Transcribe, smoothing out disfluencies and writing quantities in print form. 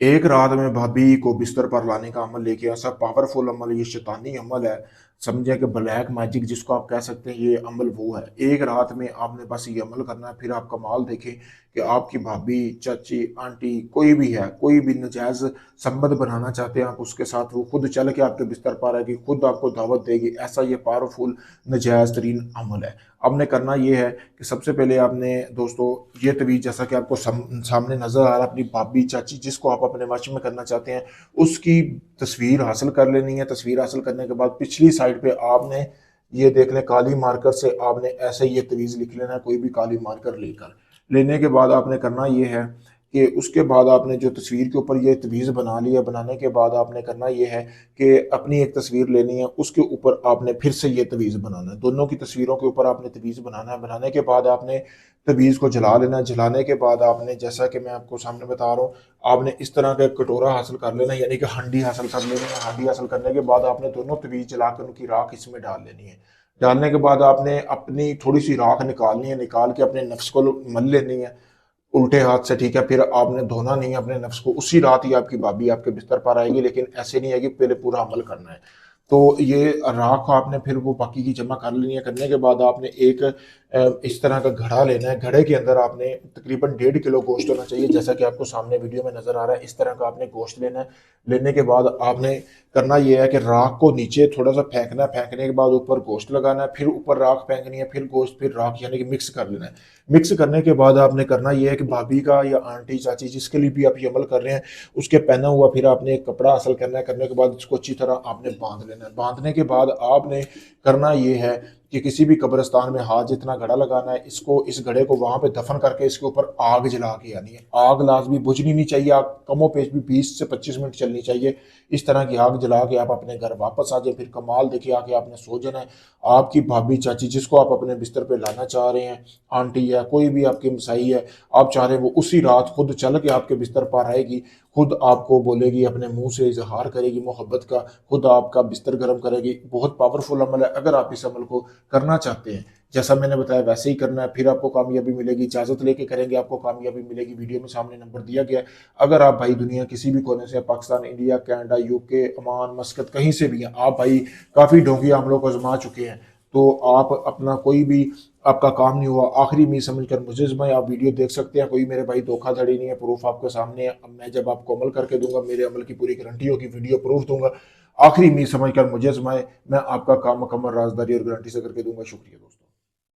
एक रात में भाभी को बिस्तर पर लाने का अमल लेके ऐसा पावरफुल अमल, ये शैतानी अमल है। समझे कि ब्लैक मैजिक जिसको आप कह सकते हैं, ये अमल वो है। एक रात में आपने बस ये अमल करना है, फिर आप कमाल देखें कि आपकी भाभी, चाची, आंटी, कोई भी है, कोई भी नजायज संबंध बनाना चाहते हैं आप उसके साथ, वो खुद चल के आपके बिस्तर पर आएगी, खुद आपको दावत देगी। ऐसा ये पावरफुल नजायज तरीन अमल है। आपने करना ये है कि सबसे पहले आपने दोस्तों ये तवीज़, जैसा कि आपको सामने नज़र आ रहा है, अपनी भाभी, चाची, जिसको आप अपने वश में करना चाहते हैं, उसकी तस्वीर हासिल कर लेनी है। तस्वीर हासिल करने के बाद पिछली साइड पे आपने ये देख लें, काली मार्कर से आपने ऐसे ये तवीज़ लिख लेना है, कोई भी काली मार्कर लेकर। लेने के बाद आपने करना ये है कि उसके बाद आपने जो तस्वीर के ऊपर ये तवीज़ बना लिया, बनाने के बाद आपने करना ये है कि अपनी एक तस्वीर लेनी है, उसके ऊपर आपने फिर से ये तवीज़ बनाना है। दोनों की तस्वीरों के ऊपर आपने तवीज़ बनाना है। बनाने के बाद आपने तवीज़ को जला लेना है। जलाने के बाद आपने, जैसा कि मैं आपको सामने बता रहा हूँ, आपने इस तरह का एक कटोरा हासिल कर लेना है, यानी कि हंडी हासिल कर लेनी है। हंडी हासिल करने के बाद आपने दोनों तवीज़ जलाकर उनकी राख इसमें डाल लेनी है। डालने के बाद आपने अपनी थोड़ी सी राख निकालनी है, निकाल के अपने नफ्स को मल लेनी है उल्टे हाथ से, ठीक है। फिर आपने धोना नहीं है अपने नफ्स को। उसी रात ही आपकी भाभी आपके बिस्तर पर आएगी, लेकिन ऐसे नहीं है कि पहले पूरा अमल करना है। तो ये राख आपने फिर वो बाकी की जमा कर लेनी है। करने के बाद आपने एक इस तरह का घड़ा लेना है। घड़े के अंदर आपने तकरीबन 1.5 किलो गोश्त होना चाहिए, जैसा कि आपको सामने वीडियो में नजर आ रहा है। इस तरह का आपने गोश्त लेना है। लेने के बाद आपने करना यह है कि राख को नीचे थोड़ा सा फेंकना है। फेंकने के बाद ऊपर गोश्त लगाना है, फिर ऊपर राख फेंकनी है, फिर गोश्त, फिर राख, यानी कि मिक्स कर लेना है। मिक्स करने के बाद आपने करना यह है कि भाभी का या आंटी, चाची, जिसके लिए भी आप ये अमल कर रहे हैं, उसके पहना हुआ फिर आपने एक कपड़ा हासिल करना है। करने के बाद इसको अच्छी तरह आपने बांध लेना है। बांधने के बाद आपने करना ये है कि किसी भी कब्रिस्तान में हाथ जितना घड़ा लगाना है, इसको, इस घड़े को वहां पे दफन करके इसके ऊपर आग जला के आनी है। आग लाजमी बुझनी नहीं चाहिए, आग कमो पेश भी 20 से 25 मिनट चलनी चाहिए। इस तरह की आग जला के आप अपने घर वापस आ जाए। फिर कमाल देखिए, आके आपने सो जाना है। आपकी भाभी, चाची, जिसको आप अपने बिस्तर पे लाना चाह रहे हैं, आंटी या कोई भी आपकी मसाई है, आप चाह रहे हैं, वो उसी रात खुद चल के आपके बिस्तर पर आएगी, खुद आपको बोलेगी, अपने मुंह से इजहार करेगी मोहब्बत का, खुद आपका बिस्तर गर्म करेगी। बहुत पावरफुल अमल है। अगर आप इस अमल को करना चाहते हैं, जैसा मैंने बताया वैसे ही करना है, फिर आपको कामयाबी मिलेगी। इजाजत लेके करेंगे, आपको कामयाबी मिलेगी। वीडियो में सामने नंबर दिया गया है। अगर आप भाई दुनिया किसी भी कोने से, Pakistan, India, Canada, UK, Oman, मस्कत, कहीं से भी हैं आप भाई, काफी ढोंगी हमलों को आजमा चुके हैं, तो आप अपना कोई भी आपका काम नहीं हुआ, आखिरी उम्मीद समझकर मुझे में आप वीडियो देख सकते हैं। कोई मेरे भाई धोखाधड़ी नहीं है, प्रूफ आपके सामने है। अब मैं जब आपको अमल करके दूंगा, मेरे अमल की पूरी गारंटी होगी, वीडियो प्रूफ दूंगा। आखिरी उम्मीद समझकर मुझे आजमाए, मैं आपका काम मुकम्मल राजदारी और गारंटी से करके दूंगा। शुक्रिया दोस्तों।